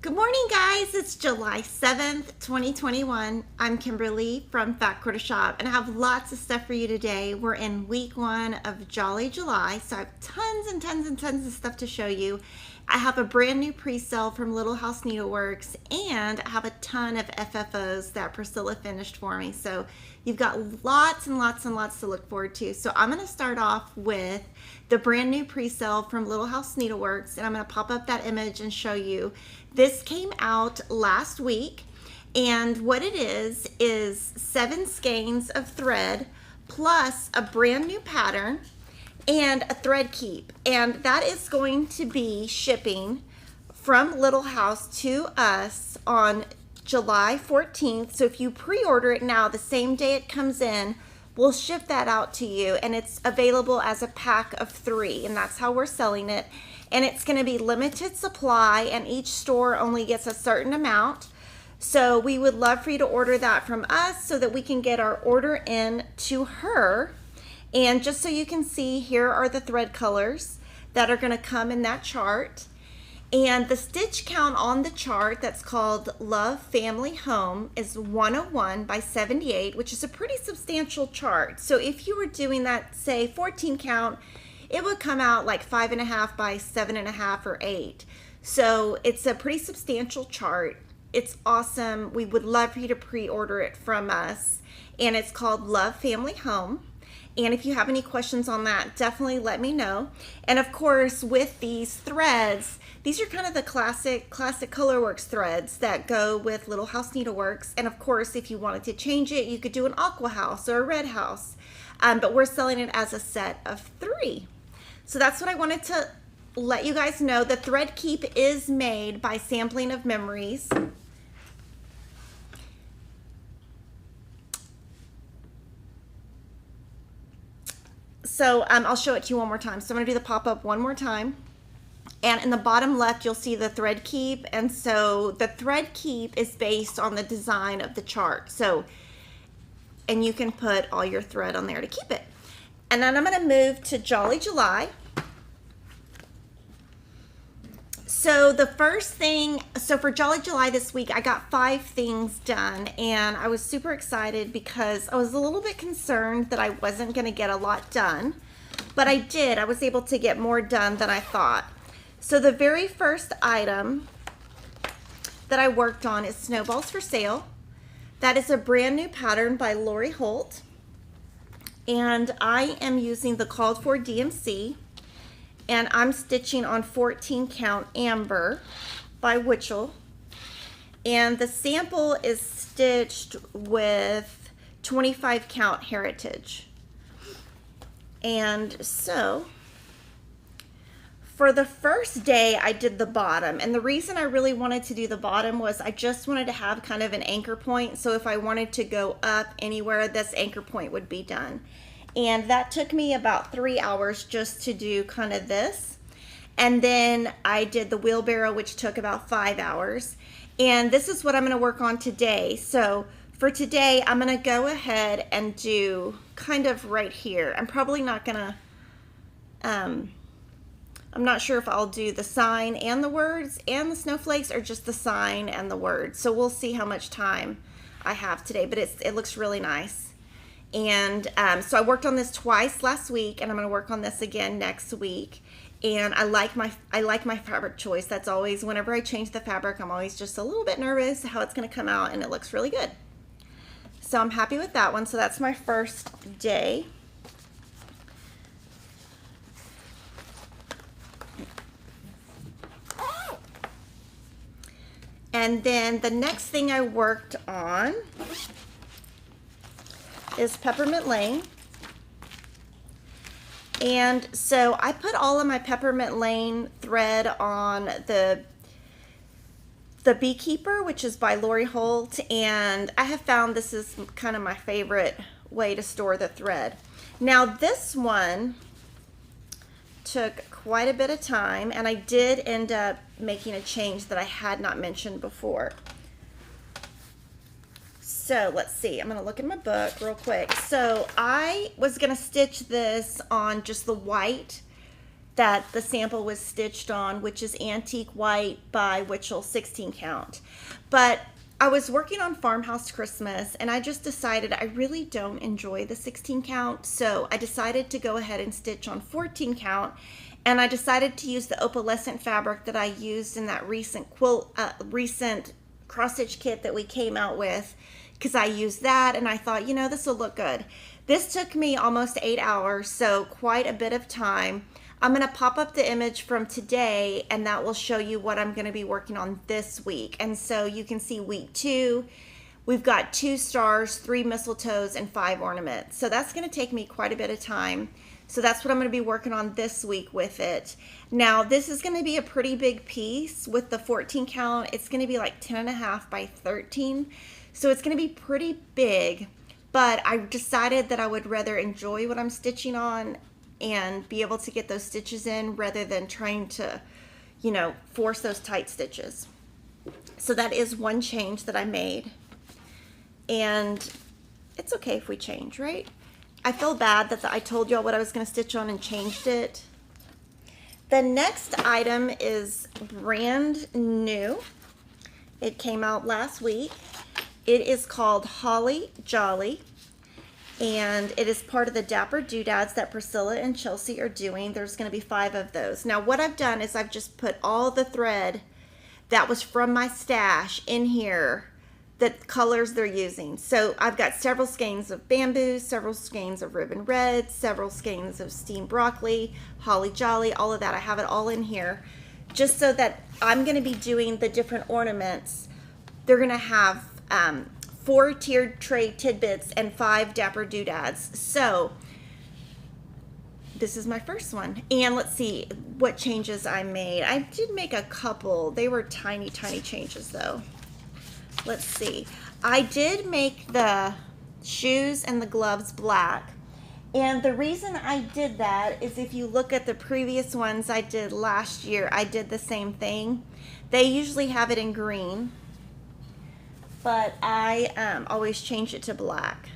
Good morning, guys. It's July 7th, 2021. I'm Kimberly from Fat Quarter Shop, and I have lots of stuff for you today. We're in week 1 of Jolly July, so I have tons and tons and tons of stuff to show you. I have a brand new pre-sale from Little House Needleworks, and I have a ton of FFOs that Priscilla finished for me. So you've got lots and lots and lots to look forward to. So I'm going to start off with the brand new pre-sale from Little House Needleworks, and I'm going to pop up that image and show you. This came out last week, and what it is 7 skeins of thread plus a brand new pattern and a thread keep, and that is going to be shipping from Little House to us on July 14th. So if you pre-order it now, the same day it comes in, we'll ship that out to you, and it's available as a pack of 3, and that's how we're selling it. And it's going to be limited supply, and each store only gets a certain amount. So we would love for you to order that from us so that we can get our order in to her. And just so you can see, here are the thread colors that are going to come in that chart. And the stitch count on the chart that's called Love Family Home is 101 by 78, which is a pretty substantial chart. So if you were doing that, say, 14 count, it would come out like 5.5 by 7.5 or 8. So it's a pretty substantial chart. It's awesome. We would love for you to pre-order it from us. And it's called Love Family Home. And if you have any questions on that, definitely let me know. And of course, with these threads, these are kind of the classic Colorworks threads that go with Little House Needleworks. And of course, if you wanted to change it, you could do an aqua house or a red house. But we're selling it as a set of 3. So that's what I wanted to let you guys know. The thread keep is made by Sampling of Memories. So I'll show it to you one more time. So I'm going to do the pop-up one more time. And in the bottom left, you'll see the thread keep. And so the thread keep is based on the design of the chart. So, and you can put all your thread on there to keep it. And then I'm going to move to Jolly July. So the first thing, so for Jolly July this week, I got 5 things done, and I was super excited because I was a little bit concerned that I wasn't going to get a lot done, but I did. I was able to get more done than I thought. So the very first item that I worked on is Snowballs for Sale. That is a brand new pattern by Lori Holt, and I am using the called for DMC. And I'm stitching on 14 count Amber by Witchell. And the sample is stitched with 25 count Heritage. And so for the first day, I did the bottom. And the reason I really wanted to do the bottom was I just wanted to have kind of an anchor point. So if I wanted to go up anywhere, this anchor point would be done. And that took me about 3 hours just to do kind of this. And then I did the wheelbarrow, which took about 5 hours. And this is what I'm going to work on today. So for today, I'm going to go ahead and do kind of right here. I'm probably not going to, I'm not sure if I'll do the sign and the words and the snowflakes or just the sign and the words. So we'll see how much time I have today, but it looks really nice. And so I worked on this twice last week, and I'm going to work on this again next week. And I like my fabric choice. That's always, whenever I change the fabric, I'm always just a little bit nervous how it's going to come out, and it looks really good. So I'm happy with that one. So that's my first day. And then the next thing I worked on is Peppermint Lane. And so I put all of my Peppermint Lane thread on the Beekeeper, which is by Lori Holt, and I have found this is kind of my favorite way to store the thread. Now this one took quite a bit of time, and I did end up making a change that I had not mentioned before. So let's see, I'm going to look in my book real quick. So I was going to stitch this on just the white that the sample was stitched on, which is Antique White by Witchell 16 count. But I was working on Farmhouse Christmas and I just decided I really don't enjoy the 16 count. So I decided to go ahead and stitch on 14 count. And I decided to use the opalescent fabric that I used in that recent recent cross stitch kit that we came out with, because I used that and I thought, you know, this will look good. This took me almost 8 hours, so quite a bit of time. I'm going to pop up the image from today and that will show you what I'm going to be working on this week. And so you can see week 2, we've got 2 stars, 3 mistletoes, and 5 ornaments. So that's going to take me quite a bit of time. So that's what I'm going to be working on this week with it. Now this is going to be a pretty big piece with the 14 count. It's going to be like 10.5 by 13. So it's going to be pretty big, but I decided that I would rather enjoy what I'm stitching on and be able to get those stitches in rather than trying to, you know, force those tight stitches. So that is one change that I made. And it's okay if we change, right? I feel bad that I told y'all what I was going to stitch on and changed it. The next item is brand new. It came out last week. It is called Holly Jolly, and it is part of the Dapper Doodads that Priscilla and Chelsea are doing. There's going to be 5 of those. Now what I've done is I've just put all the thread that was from my stash in here, the colors they're using. So I've got several skeins of bamboo, several skeins of ribbon red, several skeins of steamed broccoli, holly jolly, all of that. I have it all in here just so that I'm going to be doing the different ornaments. They're going to have 4 tiered tray tidbits and 5 dapper doodads. So this is my first one. And let's see what changes I made. I did make a couple. They were tiny, tiny changes though. Let's see. I did make the shoes and the gloves black. And the reason I did that is if you look at the previous ones I did last year, I did the same thing. They usually have it in green, but I always change it to black.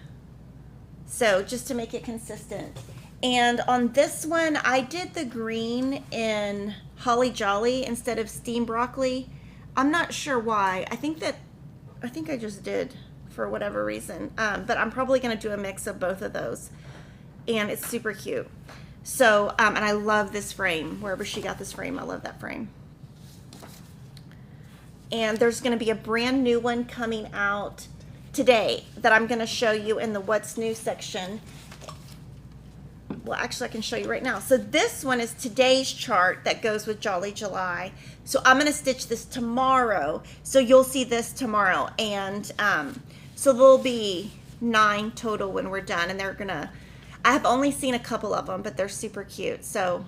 So just to make it consistent. And on this one, I did the green in holly jolly instead of steamed broccoli. I'm not sure why. I think I just did for whatever reason, but I'm probably going to do a mix of both of those, and it's super cute. So, and I love this frame. Wherever she got this frame, I love that frame. And there's going to be a brand new one coming out today that I'm going to show you in the What's New section. Well, actually, I can show you right now. So this one is today's chart that goes with Jolly July. So I'm going to stitch this tomorrow. So you'll see this tomorrow. And so there'll be 9 total when we're done. And they're going to, I have only seen a couple of them, but they're super cute. So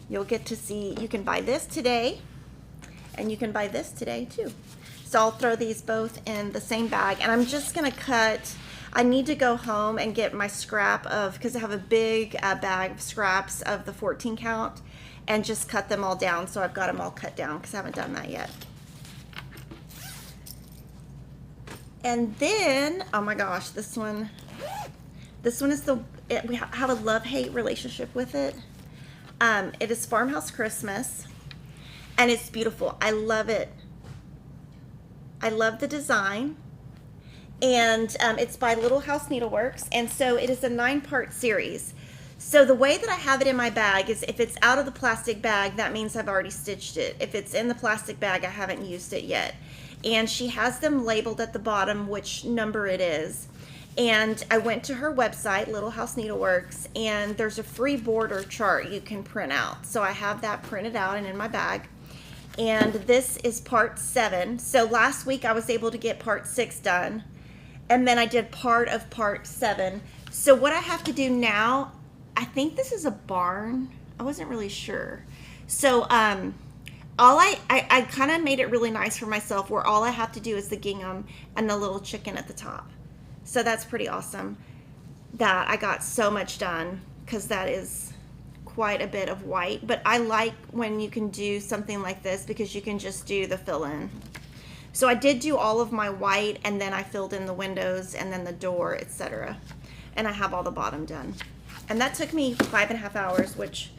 you'll get to see, you can buy this today. And you can buy this today too. So I'll throw these both in the same bag. And I'm just going to cut... I need to go home and get my scrap of, because I have a big bag of scraps of the 14 count, and just cut them all down. So I've got them all cut down because I haven't done that yet. And then, oh my gosh, this one is we have a love-hate relationship with it. It is Farmhouse Christmas, and it's beautiful. I love it. I love the design. And it's by Little House Needleworks, and so it is a 9-part series. So the way that I have it in my bag is if it's out of the plastic bag, that means I've already stitched it. If it's in the plastic bag, I haven't used it yet. And she has them labeled at the bottom which number it is. And I went to her website, Little House Needleworks, and there's a free border chart you can print out. So I have that printed out and in my bag. And this is part 7. So last week I was able to get part 6 done. And then I did part of part 7. So what I have to do now, I think this is a barn. I wasn't really sure. So I kind of made it really nice for myself where all I have to do is the gingham and the little chicken at the top. So that's pretty awesome that I got so much done, because that is quite a bit of white. But I like when you can do something like this because you can just do the fill-in. So I did do all of my white, and then I filled in the windows and then the door, etc. And I have all the bottom done. And that took me 5.5 hours, which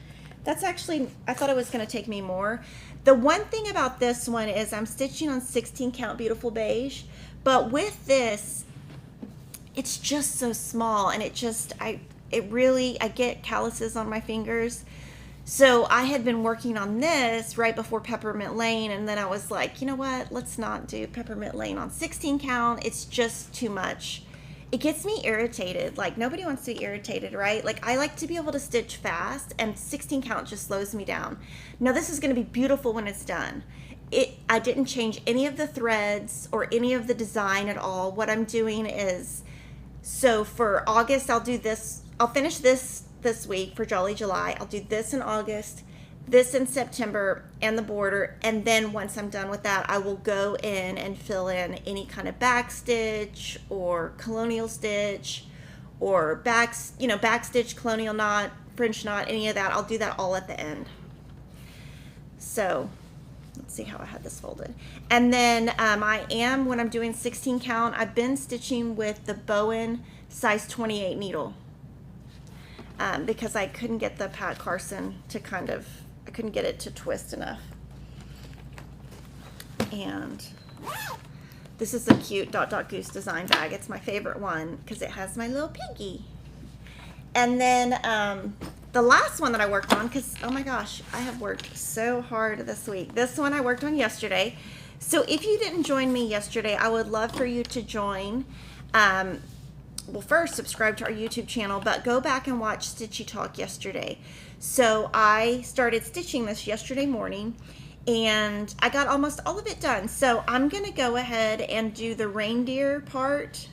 That's actually, I thought it was going to take me more. The one thing about this one is I'm stitching on 16 count beautiful beige, but with this, it's just so small, and it just, I get calluses on my fingers. So I had been working on this right before Peppermint Lane, and then I was like, you know what, let's not do Peppermint Lane on 16 count. It's just too much. It gets me irritated. Like, nobody wants to be irritated, right? Like, I like to be able to stitch fast, and 16 count just slows me down. Now, this is going to be beautiful when it's done. I didn't change any of the threads or any of the design at all. What I'm doing is, so for August, I'll do this. I'll finish this week for Jolly July. I'll do this in August, this in September, and the border. And then once I'm done with that, I will go in and fill in any kind of back stitch or colonial stitch or back stitch, colonial knot, French knot, any of that. I'll do that all at the end. So let's see how I had this folded. And then when I'm doing 16 count, I've been stitching with the Bowen size 28 needle. Because I couldn't get the Pat Carson to I couldn't get it to twist enough. And this is a cute Goose design bag. It's my favorite one because it has my little piggy. And then the last one that I worked on, because oh my gosh, I have worked so hard this week. This one I worked on yesterday. So if you didn't join me yesterday, I would love for you to join. Well, first subscribe to our YouTube channel, but go back and watch Stitchy Talk yesterday. So I started stitching this yesterday morning, and I got almost all of it done. So I'm going to go ahead and do the reindeer part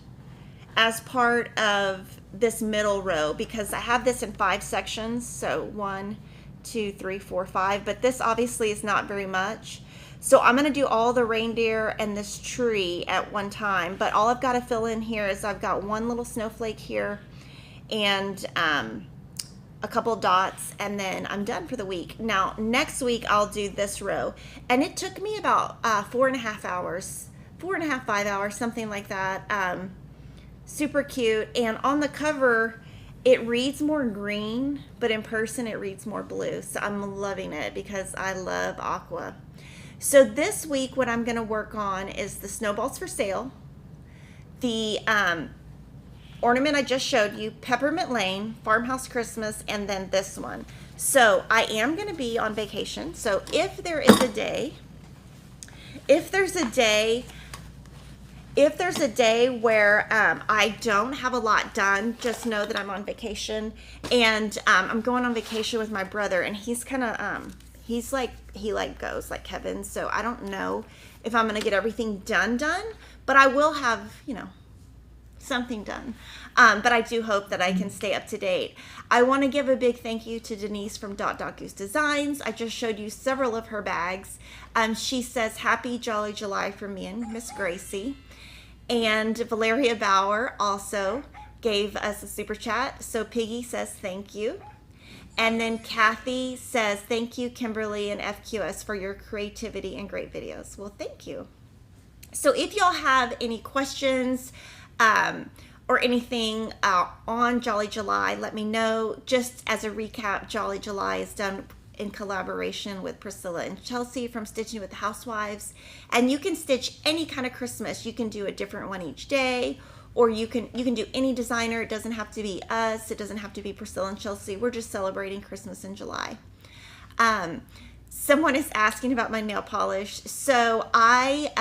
as part of this middle row, because I have this in 5 sections. So 1, 2, 3, 4, 5, but this obviously is not very much. So I'm going to do all the reindeer and this tree at one time, but all I've got to fill in here is I've got one little snowflake here and a couple dots, and then I'm done for the week. Now, next week I'll do this row, and it took me about 4.5 hours, 4.5, 5 hours, something like that. Super cute, and on the cover, it reads more green, but in person it reads more blue, so I'm loving it because I love aqua. So this week, what I'm going to work on is the Snowballs for Sale, the ornament I just showed you, Peppermint Lane, Farmhouse Christmas, and then this one. So I am going to be on vacation. So if there's a day where I don't have a lot done, just know that I'm on vacation, and I'm going on vacation with my brother, and he's kind of he goes like Kevin, so I don't know if I'm gonna get everything done, but I will have, something done. But I do hope that I can stay up to date. I want to give a big thank you to Denise from Goose Designs. I just showed you several of her bags. She says happy Jolly July from me and Miss Gracie. And Valeria Bauer also gave us a super chat. So Piggy says thank you. And then Kathy says, thank you, Kimberly and FQS, for your creativity and great videos. Well, thank you. So if y'all have any questions or anything on Jolly July, let me know. Just as a recap, Jolly July is done in collaboration with Priscilla and Chelsea from Stitching with the Housewives. And you can stitch any kind of Christmas. You can do a different one each day. Or you can do any designer. It doesn't have to be us. It doesn't have to be Priscilla and Chelsea. We're just celebrating Christmas in July. Someone is asking about my nail polish. So I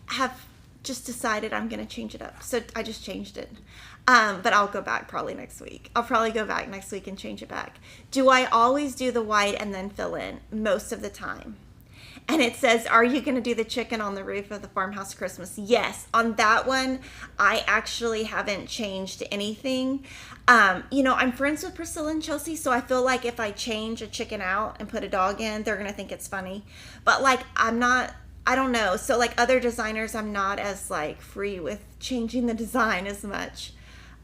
have just decided I'm going to change it up. So I just changed it. But I'll go back probably next week. I'll probably go back next week and change it back. Do I always do the white and then fill in? Most of the time. And it says, are you going to do the chicken on the roof of the Farmhouse Christmas? Yes. On that one, I actually haven't changed anything. I'm friends with Priscilla and Chelsea, so I feel like if I change a chicken out and put a dog in, they're going to think it's funny. But, I don't know. So, other designers, I'm not as, free with changing the design as much.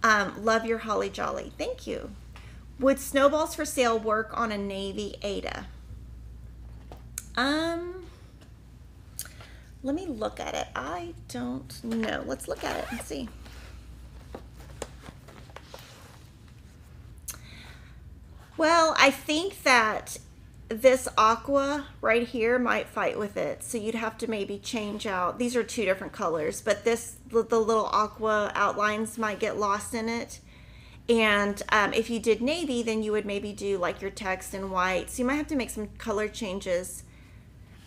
Love your Holly Jolly. Thank you. Would Snowballs for Sale work on a Navy Ada? Let me look at it. I don't know. Let's look at it and see. Well, I think that this aqua right here might fight with it. So you'd have to maybe change out. These are two different colors, but the little aqua outlines might get lost in it. And if you did navy, then you would maybe do like your text in white. So you might have to make some color changes.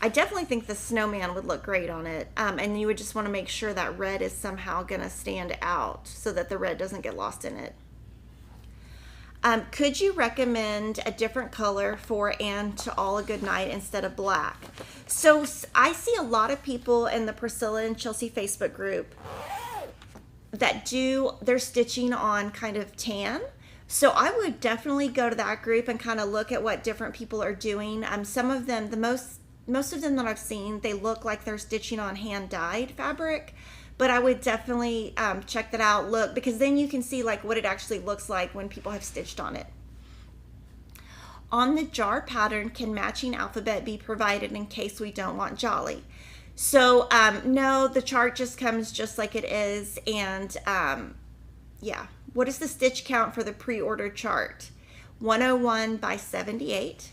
I definitely think the snowman would look great on it. And you would just want to make sure that red is somehow going to stand out so that the red doesn't get lost in it. Could you recommend a different color for And to All a Good Night instead of black? So I see a lot of people in the Priscilla and Chelsea Facebook group that do their stitching on kind of tan. So I would definitely go to that group and kind of look at what different people are doing. Some of them, most of them that I've seen, they look like they're stitching on hand dyed fabric. But I would definitely check that out, look, because then you can see like what it actually looks like when people have stitched on it. On the jar pattern, can matching alphabet be provided in case we don't want jolly? So no, the chart just comes just like it is. And yeah, what is the stitch count for the pre-order chart? 101 by 78.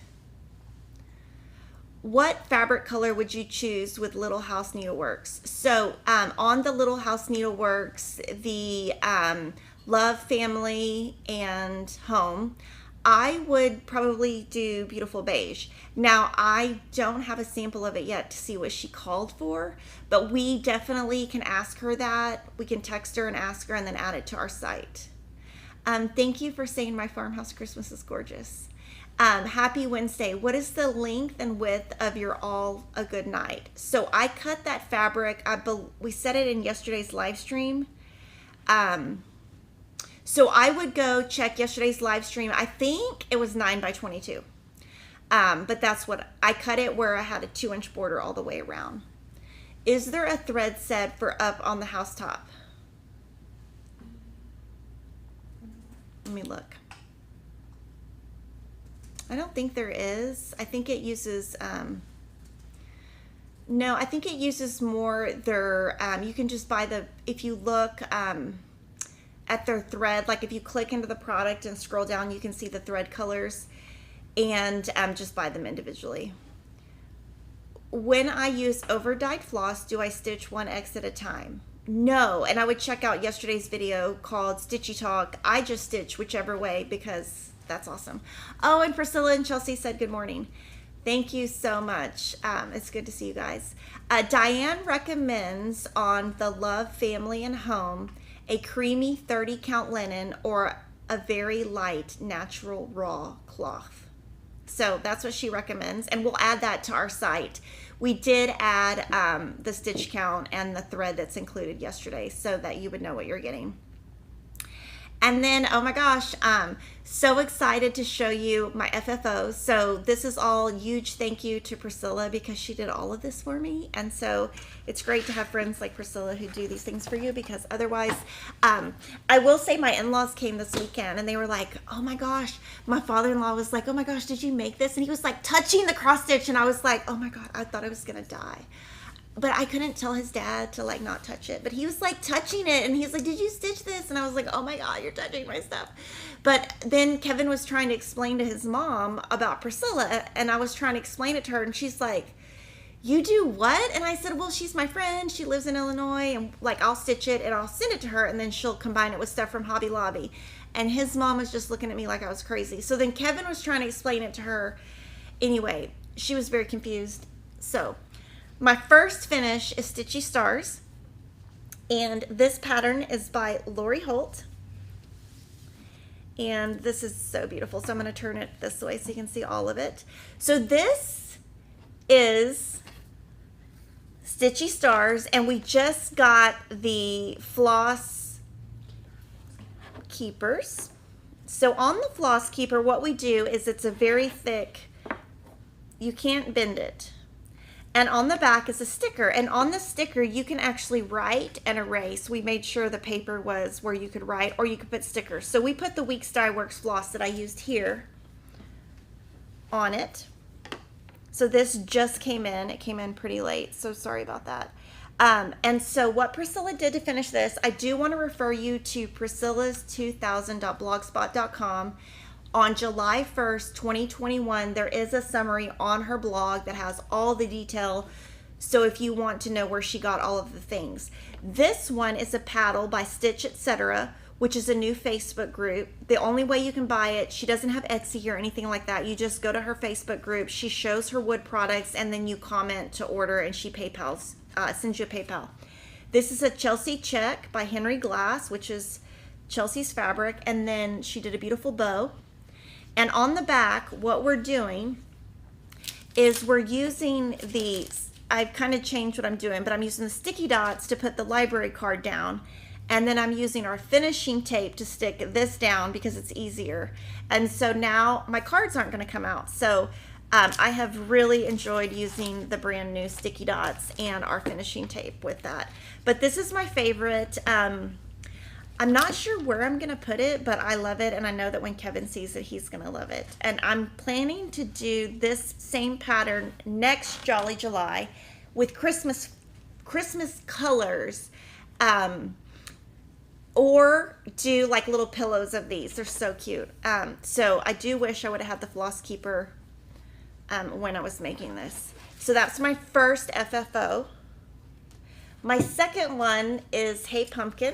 What fabric color would you choose with Little House Needleworks? So on the Little House Needleworks, the Love, Family, and Home, I would probably do Beautiful Beige. Now, I don't have a sample of it yet to see what she called for, but we definitely can ask her that. We can text her and ask her and then add it to our site. Thank you for saying my farmhouse Christmas is gorgeous. Happy Wednesday. What is the length and width of your All a Good Night? So I cut that fabric. We said it in yesterday's live stream. So I would go check yesterday's live stream. I think it was 9 by 22. But that's what I cut it, where I had a 2-inch border all the way around. Is there a thread set for up on the housetop? Let me look. I don't think there is. I think it uses, no, I think it uses more their, you can just buy if you look at their thread, like if you click into the product and scroll down, you can see the thread colors, and just buy them individually. When I use over-dyed floss, do I stitch 1X at a time? No, and I would check out yesterday's video called Stitchy Talk. I just stitch whichever way because that's awesome. Oh, and Priscilla and Chelsea said good morning. Thank you so much. It's good to see you guys. Diane recommends on the Love, Family, and Home a creamy 30 count linen or a very light natural raw cloth. So that's what she recommends, and we'll add that to our site. We did add the stitch count and the thread that's included yesterday so that you would know what you're getting. And then, oh my gosh, so excited to show you my FFO. So this is all huge thank you to Priscilla because she did all of this for me. And so it's great to have friends like Priscilla who do these things for you, because otherwise, I will say my in-laws came this weekend and they were like, oh my gosh, my father-in-law was like, oh my gosh, did you make this? And he was like touching the cross stitch, and I was like, oh my God, I thought I was gonna die. But I couldn't tell his dad to like not touch it. But he was like touching it, and he's like, did you stitch this? And I was like, oh my God, you're touching my stuff. But then Kevin was trying to explain to his mom about Priscilla, and I was trying to explain it to her, and she's like, you do what? And I said, well, she's my friend. She lives in Illinois, and like I'll stitch it and I'll send it to her, and then she'll combine it with stuff from Hobby Lobby. And his mom was just looking at me like I was crazy. So then Kevin was trying to explain it to her. Anyway, she was very confused. So my first finish is Stitchy Stars, and this pattern is by Lori Holt, and this is so beautiful. So I'm going to turn it this way so you can see all of it. So this is Stitchy Stars, and we just got the floss keepers. So on the floss keeper, what we do is it's a very thick, you can't bend it. And on the back is a sticker. And on the sticker, you can actually write and erase. We made sure the paper was where you could write, or you could put stickers. So we put the Weeks Dye Works floss that I used here on it. So this just came in. It came in pretty late, so sorry about that. And so what Priscilla did to finish this, I do want to refer you to priscillas2000.blogspot.com. On July 1st, 2021, there is a summary on her blog that has all the detail. So if you want to know where she got all of the things. This one is a paddle by Stitch Etc., which is a new Facebook group. The only way you can buy it, she doesn't have Etsy or anything like that. You just go to her Facebook group. She shows her wood products, and then you comment to order, and she sends you a PayPal. This is a Chelsea check by Henry Glass, which is Chelsea's fabric, and then she did a beautiful bow. And on the back, what we're doing is we're using these. I've kind of changed what I'm doing, but I'm using the sticky dots to put the library card down. And then I'm using our finishing tape to stick this down because it's easier. And so now my cards aren't going to come out. So I have really enjoyed using the brand new sticky dots and our finishing tape with that. But this is my favorite. I'm not sure where I'm going to put it, but I love it. And I know that when Kevin sees it, he's going to love it. And I'm planning to do this same pattern next Jolly July with Christmas colors, or do like little pillows of these. They're so cute. So I do wish I would have had the floss keeper when I was making this. So that's my first FFO. My second one is Hey Pumpkin.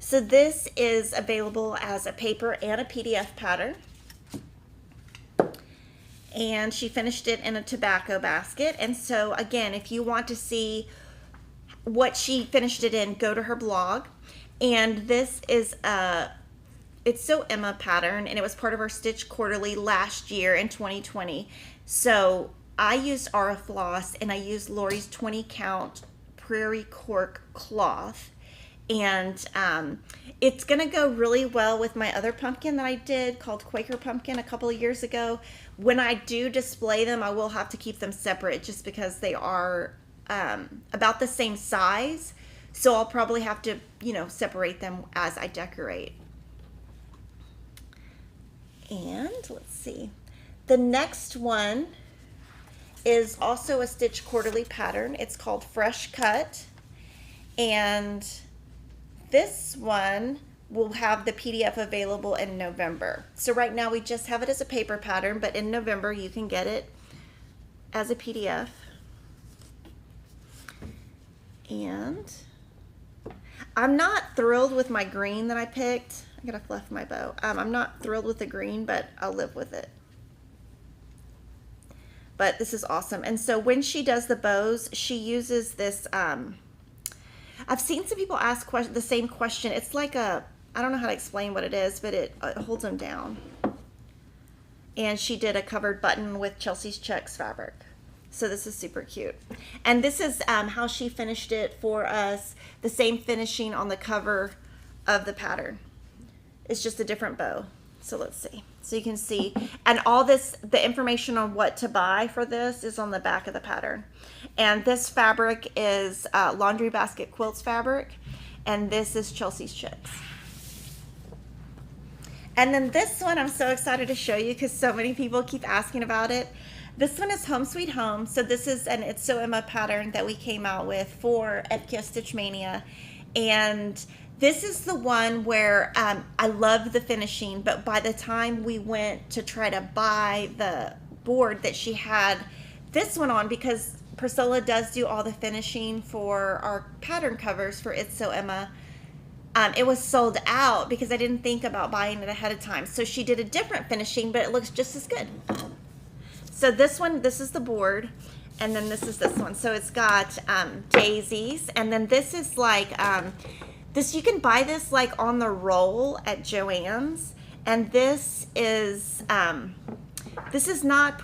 So this is available as a paper and a PDF pattern. And she finished it in a tobacco basket. And so again, if you want to see what she finished it in, go to her blog. And this is it's So Emma pattern, and it was part of our Stitch Quarterly last year in 2020. So I used Aura Floss, and I used Lori's 20 count Prairie Cork cloth. And it's going to go really well with my other pumpkin that I did called Quaker Pumpkin a couple of years ago. When I do display them, I will have to keep them separate just because they are about the same size. So I'll probably have to, separate them as I decorate. And let's see. The next one is also a Stitch Quarterly pattern. It's called Fresh Cut. And this one will have the PDF available in November. So right now we just have it as a paper pattern, but in November you can get it as a PDF. And I'm not thrilled with my green that I picked. I gotta fluff my bow. I'm not thrilled with the green, but I'll live with it. But this is awesome. And so when she does the bows, she uses this, I've seen some people ask the same question. It's like I don't know how to explain what it is, but it holds them down. And she did a covered button with Chelsea's Checks fabric. So this is super cute. And this is how she finished it for us. The same finishing on the cover of the pattern. It's just a different bow. So let's see. So you can see, and all this, the information on what to buy for this is on the back of the pattern. And this fabric is Laundry Basket Quilts fabric. And this is Chelsea's Checks. And then this one I'm so excited to show you because so many people keep asking about it. This one is Home Sweet Home. So this is an It's So Emma pattern that we came out with for FKO Stitch Mania. And this is the one where I love the finishing, but by the time we went to try to buy the board that she had this one on, because Presell does do all the finishing for our pattern covers for It's So Emma, it was sold out because I didn't think about buying it ahead of time. So she did a different finishing, but it looks just as good. So this one, this is the board, and then this is this one. So it's got daisies, and then this is like, this, you can buy this like on the roll at Joann's, and this is not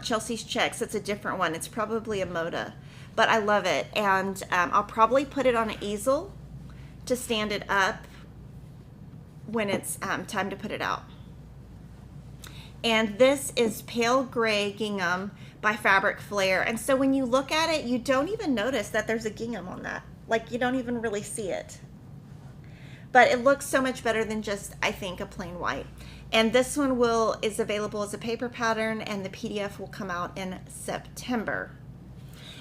Chelsea's Checks. It's a different one. It's probably a Moda, but I love it, and I'll probably put it on an easel to stand it up when it's time to put it out. And this is Pale Gray Gingham by Fabric Flair. And so when you look at it, you don't even notice that there's a gingham on that. Like, you don't even really see it. But it looks so much better than just, I think, a plain white. And this one is available as a paper pattern, and the PDF will come out in September.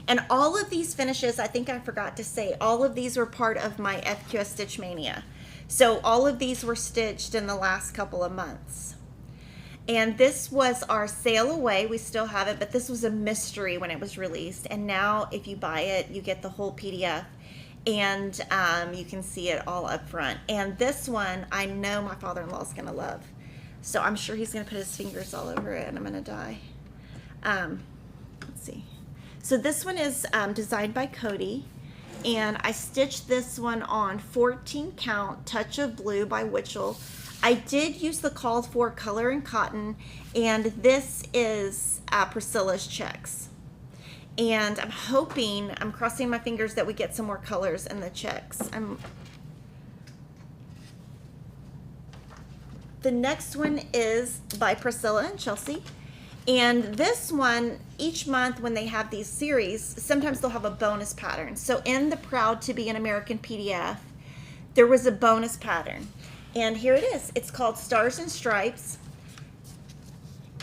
And all of these finishes, I think I forgot to say, all of these were part of my FQS Stitch Mania. So all of these were stitched in the last couple of months. And this was our sail away. We still have it, but this was a mystery when it was released. And now if you buy it, you get the whole PDF. And you can see it all up front. And this one, I know my father-in-law is going to love. So I'm sure he's going to put his fingers all over it, and I'm going to die. Let's see. So this one is designed by Cody. And I stitched this one on 14 count Touch of Blue by Witchell. I did use the called for color and cotton, and this is Priscilla's checks. And I'm hoping, I'm crossing my fingers that we get some more colors in the checks. The next one is by Priscilla and Chelsea. And this one, each month when they have these series, sometimes they'll have a bonus pattern. So in the Proud to Be an American PDF, there was a bonus pattern. And here it is. It's called Stars and Stripes.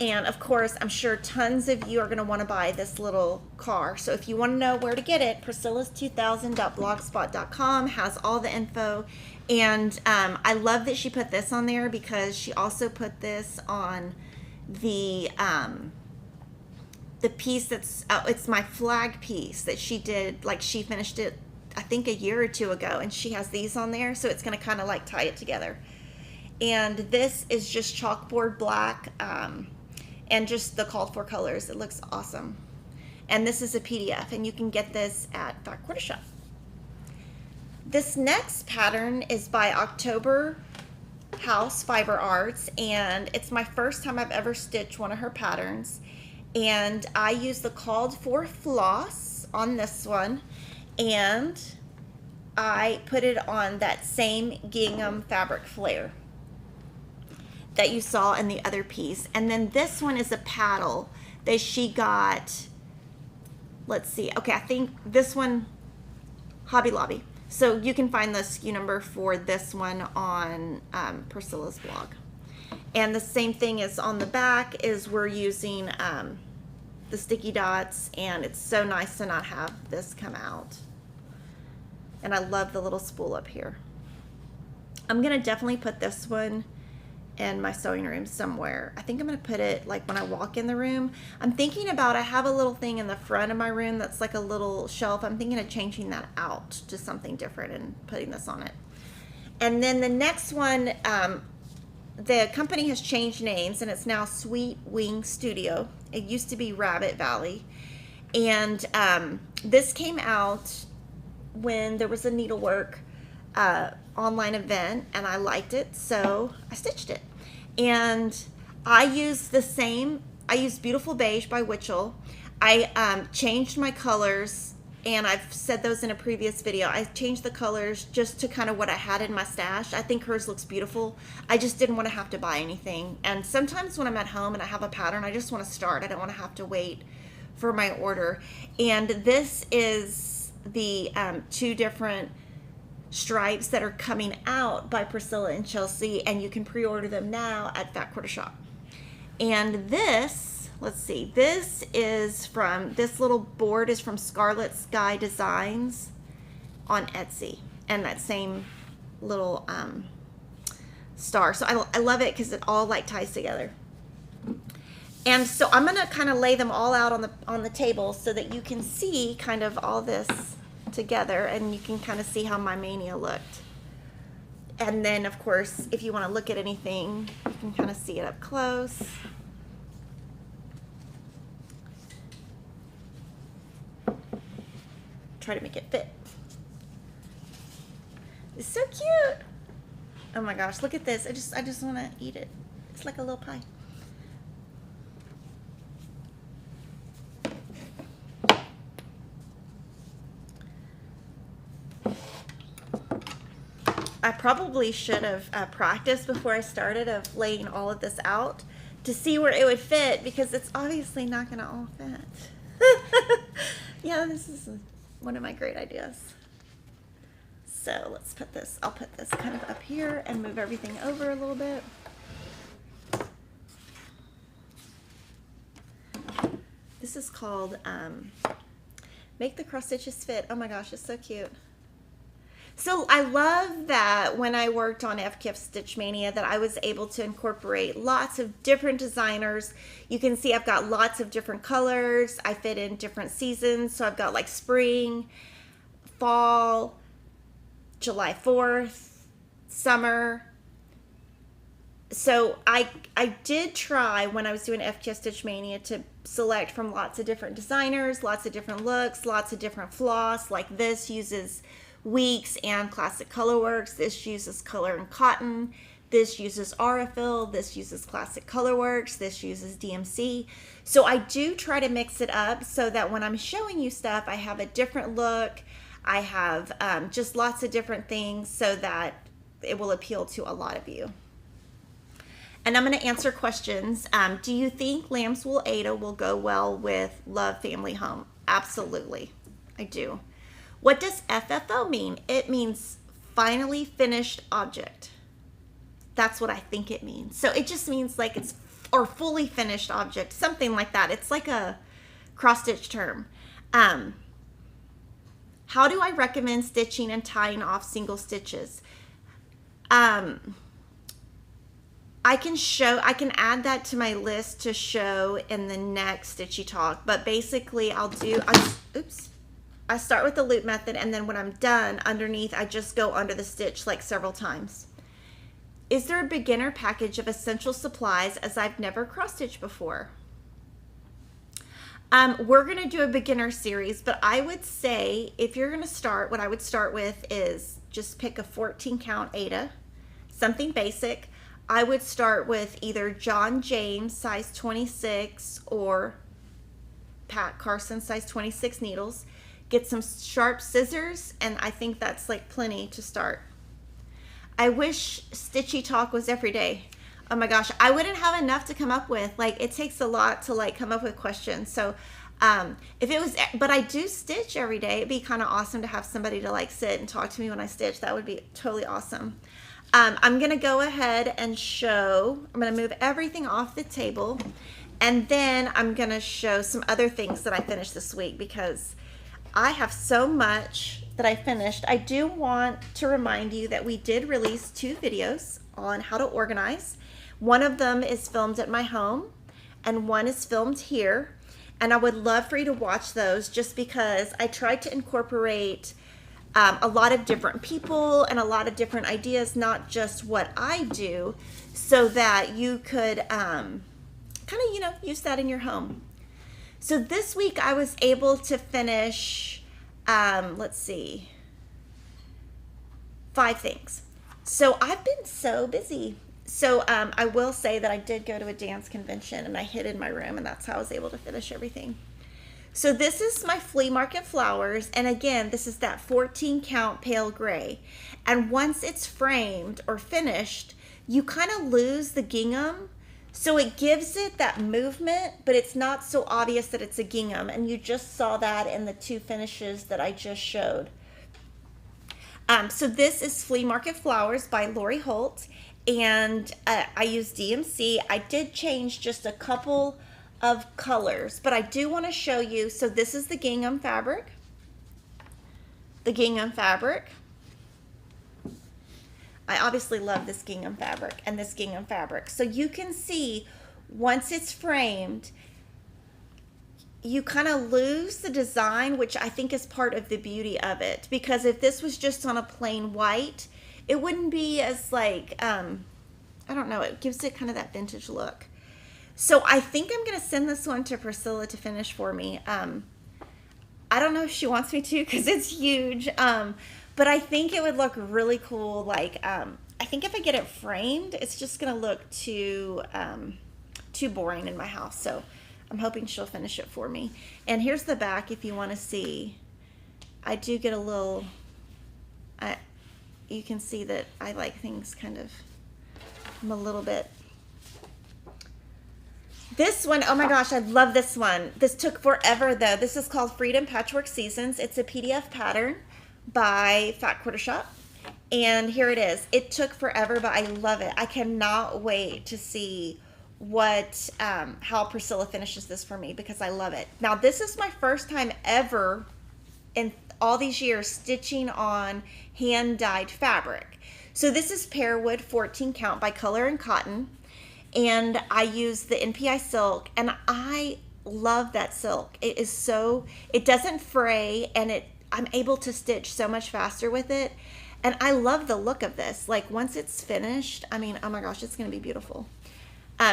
And of course, I'm sure tons of you are going to want to buy this little car. So if you want to know where to get it, priscillas2000.blogspot.com has all the info. And I love that she put this on there because she also put this on the piece that's, it's my flag piece that she did, like she finished it, I think a year or two ago, and she has these on there, so it's going to kind of like tie it together. And this is just chalkboard black, and just the called for colors. It looks awesome. And this is a PDF, and you can get this at Fat Quarter Shop. This next pattern is by October House Fiber Arts, and it's my first time I've ever stitched one of her patterns. And I used the called for floss on this one, and I put it on that same gingham fabric flare that you saw in the other piece. And then this one is a paddle that she got, let's see, okay, I think this one, Hobby Lobby. So you can find the SKU number for this one on Priscilla's blog. And the same thing is on the back is we're using the sticky dots, and it's so nice to not have this come out. And I love the little spool up here. I'm gonna definitely put this one in my sewing room somewhere. I think I'm gonna put it like when I walk in the room. I'm thinking about, I have a little thing in the front of my room that's like a little shelf. I'm thinking of changing that out to something different and putting this on it. And then the next one, the company has changed names, and it's now Sweet Wing Studio. It used to be Rabbit Valley. And this came out when there was a Needlework online event, and I liked it, so I stitched it. And I used the same, I used Beautiful Beige by Witchell. I changed my colors, and I've said those in a previous video. I changed the colors just to kind of what I had in my stash. I think hers looks beautiful. I just didn't want to have to buy anything. And sometimes when I'm at home and I have a pattern, I just want to start. I don't want to have to wait for my order. And this is the two different stripes that are coming out by Priscilla and Chelsea, and you can pre-order them now at Fat Quarter Shop. And this, let's see, this is from, this little board is from Scarlet Sky Designs on Etsy, and that same little star. So I love it because it all like ties together. And so I'm gonna kind of lay them all out on the table so that you can see kind of all this together, and you can kind of see how my mania looked. And then of course, if you want to look at anything, you can kind of see it up close. Try to make it fit. It's so cute. Oh my gosh, look at this. I just want to eat it. It's like a little pie. I probably should have practiced before I started of laying all of this out to see where it would fit, because it's obviously not going to all fit. Yeah, this is one of my great ideas. So let's put this, I'll put this kind of up here and move everything over a little bit. This is called Make the Cross Stitches Fit. Oh my gosh, it's so cute. So I love that when I worked on FKF Stitch Mania that I was able to incorporate lots of different designers. You can see I've got lots of different colors. I fit in different seasons. So I've got like spring, fall, July 4th, summer. So I did try when I was doing FKF Stitch Mania to select from lots of different designers, lots of different looks, lots of different floss. Like this uses Weeks and Classic Colorworks. This uses Color and Cotton. This uses Aurifil. This uses Classic Colorworks. This uses DMC. So I do try to mix it up so that when I'm showing you stuff, I have a different look. I have just lots of different things so that it will appeal to a lot of you. And I'm going to answer questions. Do you think Lamb's Wool Ada will go well with Love Family Home? Absolutely, I do. What does FFO mean? It means finally finished object. That's what I think it means. So it just means like it's, or fully finished object, something like that. It's like a cross-stitch term. How do I recommend stitching and tying off single stitches? I can add that to my list to show in the next Stitchy Talk, but basically I start with the loop method, and then when I'm done underneath, I just go under the stitch like several times. Is there a beginner package of essential supplies as I've never cross-stitched before? We're going to do a beginner series, but I would say if you're going to start, what I would start with is just pick a 14 count Ada, something basic. I would start with either John James size 26 or Pat Carson size 26 needles. Get some sharp scissors, and I think that's like plenty to start. I wish Stitchy Talk was every day. Oh my gosh, I wouldn't have enough to come up with. Like, it takes a lot to like come up with questions. So if it was, but I do stitch every day. It'd be kind of awesome to have somebody to like sit and talk to me when I stitch. That would be totally awesome. I'm gonna go ahead and show, I'm gonna move everything off the table, and then I'm gonna show some other things that I finished this week because I have so much that I finished. I do want to remind you that we did release 2 videos on how to organize. One of them is filmed at my home and one is filmed here. And I would love for you to watch those just because I tried to incorporate a lot of different people and a lot of different ideas, not just what I do, so that you could kind of, use that in your home. So this week I was able to finish, let's see, 5 things. So I've been so busy. So I will say that I did go to a dance convention and I hid in my room, and that's how I was able to finish everything. So this is my flea market flowers. And again, this is that 14 count pale gray. And once it's framed or finished, you kind of lose the gingham. So it gives it that movement, but it's not so obvious that it's a gingham. And you just saw that in the 2 finishes that I just showed. So this is Flea Market Flowers by Lori Holt. And I use DMC. I did change just a couple of colors, but I do want to show you. So this is the gingham fabric. The gingham fabric. I obviously love this gingham fabric and this gingham fabric. So you can see once it's framed, you kind of lose the design, which I think is part of the beauty of it. Because if this was just on a plain white, it wouldn't be as like, I don't know, it gives it kind of that vintage look. So I think I'm going to send this one to Priscilla to finish for me. I don't know if she wants me to because it's huge. But I think it would look really cool. Like, I think if I get it framed, it's just going to look too boring in my house. So I'm hoping she'll finish it for me. And here's the back if you want to see. I do get a little, you can see that I like things kind of, I'm a little bit. This one, oh my gosh, I love this one. This took forever though. This is called Freedom Patchwork Seasons. It's a PDF pattern by Fat Quarter Shop. And here it is. It took forever, but I love it. I cannot wait to see what, how Priscilla finishes this for me because I love it. Now, this is my first time ever in all these years stitching on hand-dyed fabric. So this is Pearwood 14 count by Color and Cotton, and I use the NPI silk, and I love that silk. It is so, it doesn't fray, and I'm able to stitch so much faster with it. And I love the look of this. Like once it's finished, I mean, oh my gosh, it's going to be beautiful.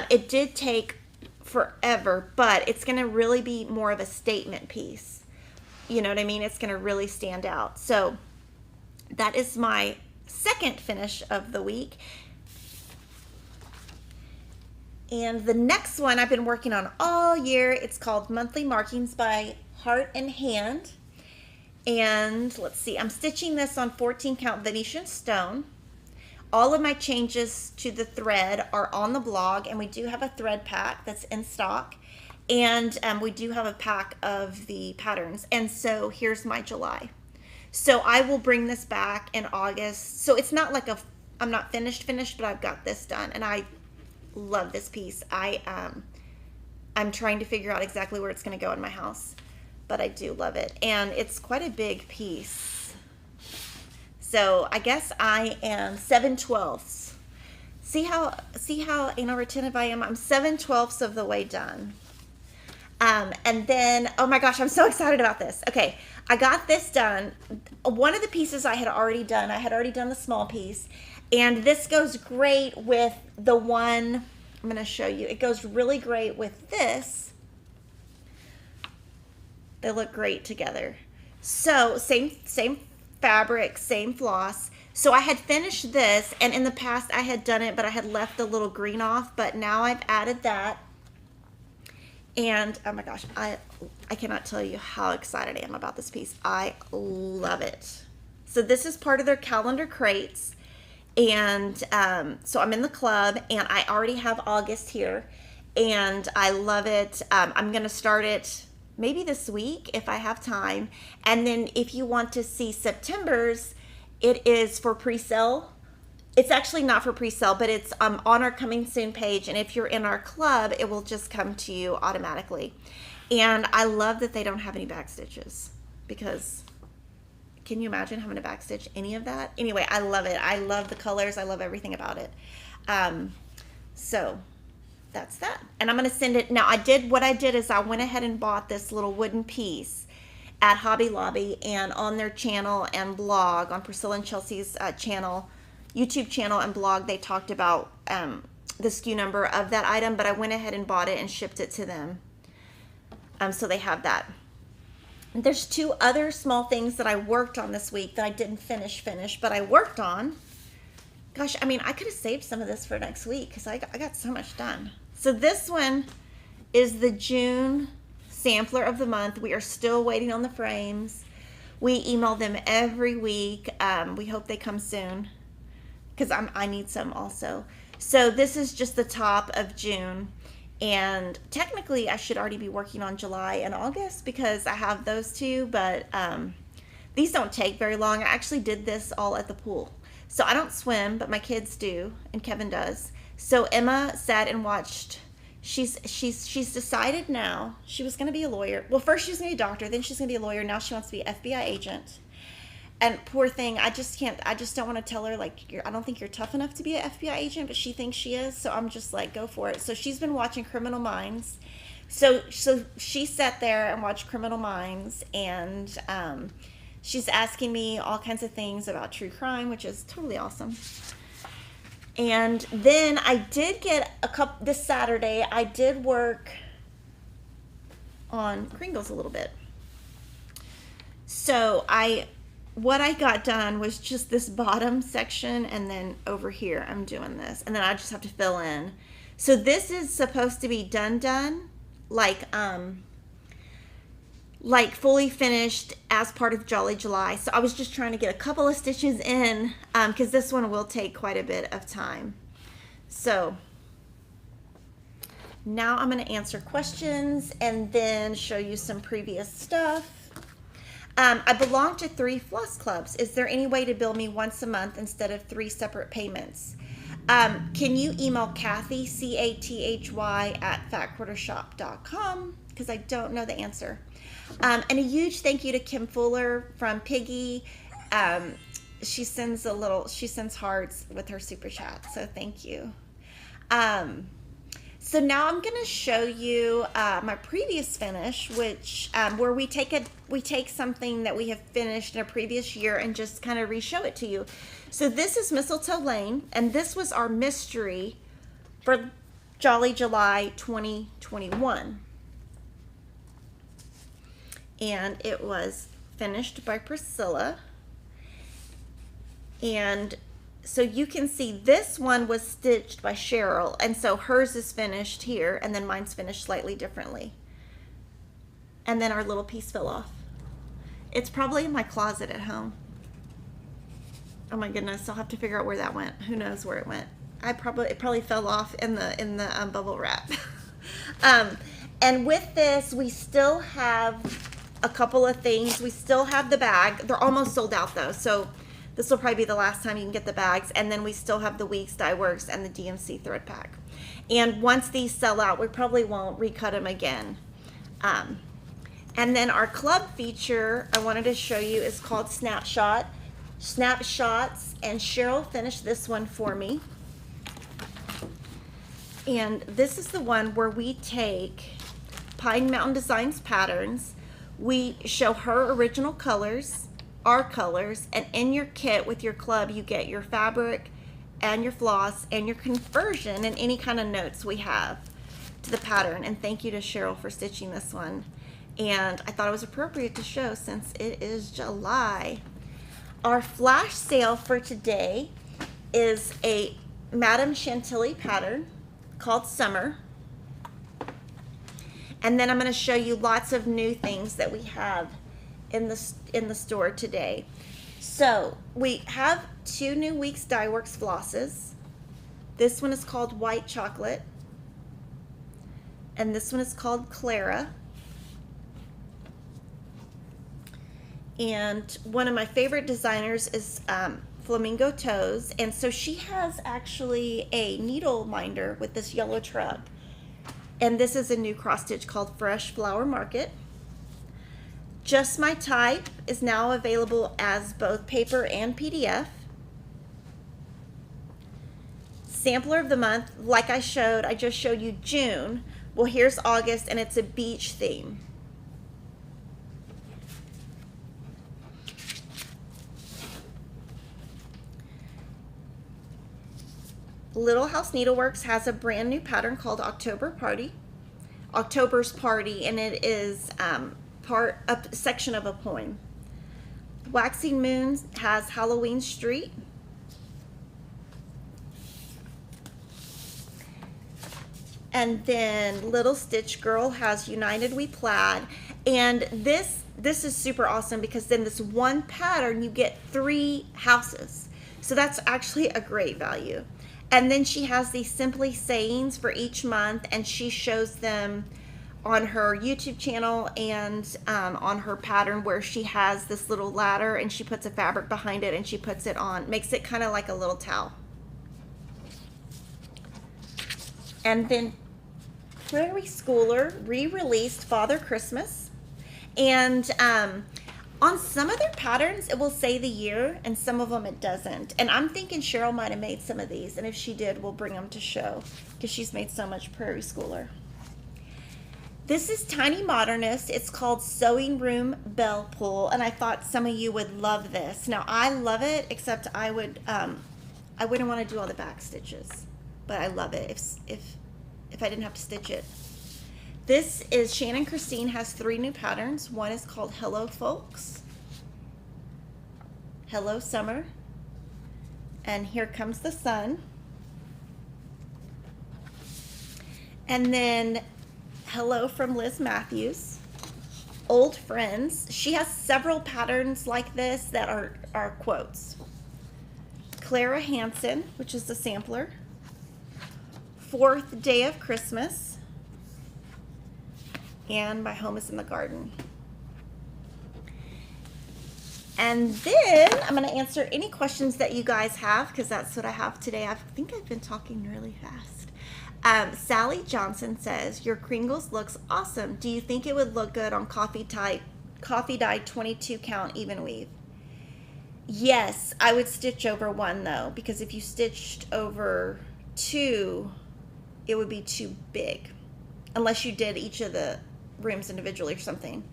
It did take forever, but it's going to really be more of a statement piece. You know what I mean? It's going to really stand out. So that is my second finish of the week. And the next one I've been working on all year. It's called Monthly Markings by Heart and Hand. And let's see, I'm stitching this on 14 count Venetian stone. All of my changes to the thread are on the blog, and we do have a thread pack that's in stock, and we do have a pack of the patterns. And so here's my July. So I will bring this back in August. So it's not like I'm not finished, but I've got this done, and I love this piece. I'm trying to figure out exactly where it's going to go in my house, but I do love it, and it's quite a big piece. So I guess I am 7/12. See how anal retentive I am? I'm 7/12 of the way done. And then, oh my gosh, I'm so excited about this. Okay, I got this done. One of the pieces I had already done the small piece, and this goes great with the one I'm going to show you. It goes really great with this. They look great together. So same fabric, same floss. So I had finished this, and in the past I had done it, but I had left the little green off, but now I've added that. And oh my gosh, I cannot tell you how excited I am about this piece. I love it. So this is part of their calendar crates, and so I'm in the club, and I already have August here, and I love it. I'm gonna start it maybe this week if I have time. And then if you want to see September's, it is for pre-sale. It's actually not for pre-sale, but it's on our coming soon page. And if you're in our club, it will just come to you automatically. And I love that they don't have any back stitches, because can you imagine having to back stitch any of that? Anyway, I love it. I love the colors. I love everything about it. So that's that. And I'm going to send it. Now what I did is I went ahead and bought this little wooden piece at Hobby Lobby, and on their channel and blog, on Priscilla and Chelsea's channel, YouTube channel and blog, they talked about the SKU number of that item, but I went ahead and bought it and shipped it to them. So they have that. And there's two other small things that I worked on this week that I didn't finish, but I worked on. Gosh, I mean, I could have saved some of this for next week because I got so much done. So this one is the June sampler of the month. We are still waiting on the frames. We email them every week. We hope they come soon, because I need some also. So this is just the top of June, and technically I should already be working on July and August because I have those two, but these don't take very long. I actually did this all at the pool. So I don't swim, but my kids do, and Kevin does. So Emma sat and watched. She's decided now she was going to be a lawyer. Well, first she was going to be a doctor, then she's going to be a lawyer. Now she wants to be an FBI agent. And poor thing, I just don't want to tell her, like, I don't think you're tough enough to be an FBI agent, but she thinks she is. So I'm just like, go for it. So she's been watching Criminal Minds. So she sat there and watched Criminal Minds, and she's asking me all kinds of things about true crime, which is totally awesome. And then I did get this Saturday, I did work on Kringles a little bit. So what I got done was just this bottom section, and then over here I'm doing this, and then I just have to fill in. So this is supposed to be done, like fully finished as part of Jolly July. So I was just trying to get a couple of stitches in, because this one will take quite a bit of time. So now I'm going to answer questions and then show you some previous stuff. I belong to 3 floss clubs. Is there any way to bill me once a month instead of 3 separate payments? Can you email Kathy, CATHY, at fatquartershop.com, because I don't know the answer. And a huge thank you to Kim Fuller from Piggy. She sends hearts with her super chat, so thank you. So now I'm going to show you my previous finish, which where we take something that we have finished in a previous year and just kind of re-show it to you. So this is Mistletoe Lane, and this was our mystery for Jolly July 2021. And it was finished by Priscilla. And so you can see this one was stitched by Cheryl, and so hers is finished here, and then mine's finished slightly differently. And then our little piece fell off. It's probably in my closet at home. Oh my goodness, I'll have to figure out where that went. Who knows where it went? It probably fell off in the bubble wrap. And with this, we still have a couple of things. We still have the bag. They're almost sold out though, so this will probably be the last time you can get the bags. And then we still have the Weeks Dye Works and the DMC thread pack. And once these sell out, we probably won't recut them again. And then our club feature I wanted to show you is called Snapshots. And Cheryl finished this one for me. And this is the one where we take Pine Mountain Designs patterns. We show her original colors, our colors, and in your kit with your club you get your fabric and your floss and your conversion and any kind of notes we have to the pattern. And thank you to Cheryl for stitching this one, and I thought it was appropriate to show since it is July. Our flash sale for today is a Madame Chantilly pattern called Summer. And then I'm going to show you lots of new things that we have in the store today. So we have 2 new Weeks Dye Works flosses. This one is called White Chocolate, and this one is called Clara. And one of my favorite designers is Flamingo Toes, and so she has actually a needle minder with this yellow truck. And this is a new cross stitch called Fresh Flower Market. Just My Type is now available as both paper and PDF. Sampler of the month, like I just showed you June. Well, here's August, and it's a beach theme. Little House Needleworks has a brand new pattern called October's Party, and it is a section of a poem. Waxing Moons has Halloween Street. And then Little Stitch Girl has United We Plaid. And this is super awesome because then this one pattern you get 3 houses. So that's actually a great value. And then she has these Simply Sayings for each month, and she shows them on her YouTube channel and on her pattern, where she has this little ladder and she puts a fabric behind it and she puts it on, makes it kind of like a little towel. And then Prairie Schooler re-released Father Christmas, and on some of their patterns it will say the year and some of them it doesn't, and I'm thinking Cheryl might have made some of these, and if she did, we'll bring them to show because she's made so much Prairie Schooler. This is Tiny Modernist. It's called Sewing Room Bell Pull, and I thought some of you would love this. Now I love it, except I wouldn't want to do all the back stitches, but I love it if I didn't have to stitch it. This is Shannon Christine has 3 new patterns. One is called Hello Folks, Hello Summer, and Here Comes the Sun. And then Hello from Liz Matthews, Old Friends. She has several patterns like this that are quotes. Clara Hansen, which is the sampler. Fourth Day of Christmas. And My Home is in the Garden. And then I'm going to answer any questions that you guys have, because that's what I have today. I think I've been talking really fast. Sally Johnson says, your Kringles looks awesome. Do you think it would look good on coffee dyed 22 count even weave? Yes, I would stitch over one though, because if you stitched over two, it would be too big. Unless you did each of the rooms individually or something,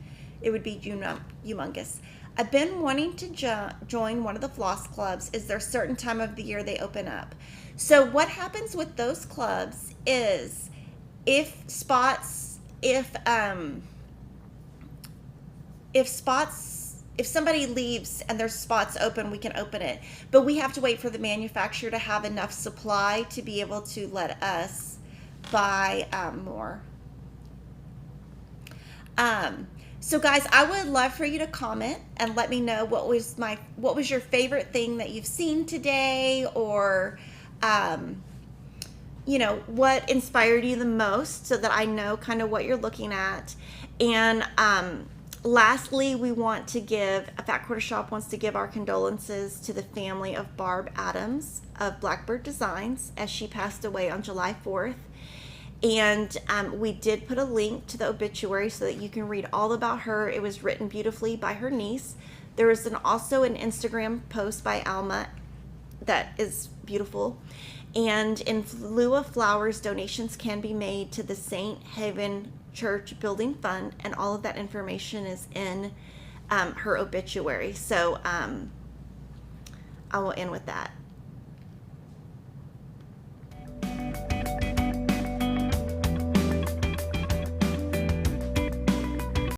it would be humongous. I've been wanting to join one of the floss clubs. Is there a certain time of the year they open up? So what happens with those clubs is if somebody leaves and there's spots open, we can open it. But we have to wait for the manufacturer to have enough supply to be able to let us buy more. So guys, I would love for you to comment and let me know what was your favorite thing that you've seen today, or you know, what inspired you the most, so that I know kind of what you're looking at. And lastly, we want to give, Fat Quarter Shop wants to give our condolences to the family of Barb Adams of Blackbird Designs, as she passed away on July 4th. And we did put a link to the obituary so that you can read all about her. It was written beautifully by her niece. There is also an Instagram post by Alma that is beautiful. And in lieu of flowers, donations can be made to the St. Haven Church Building Fund, and all of that information is in her obituary. So I will end with that.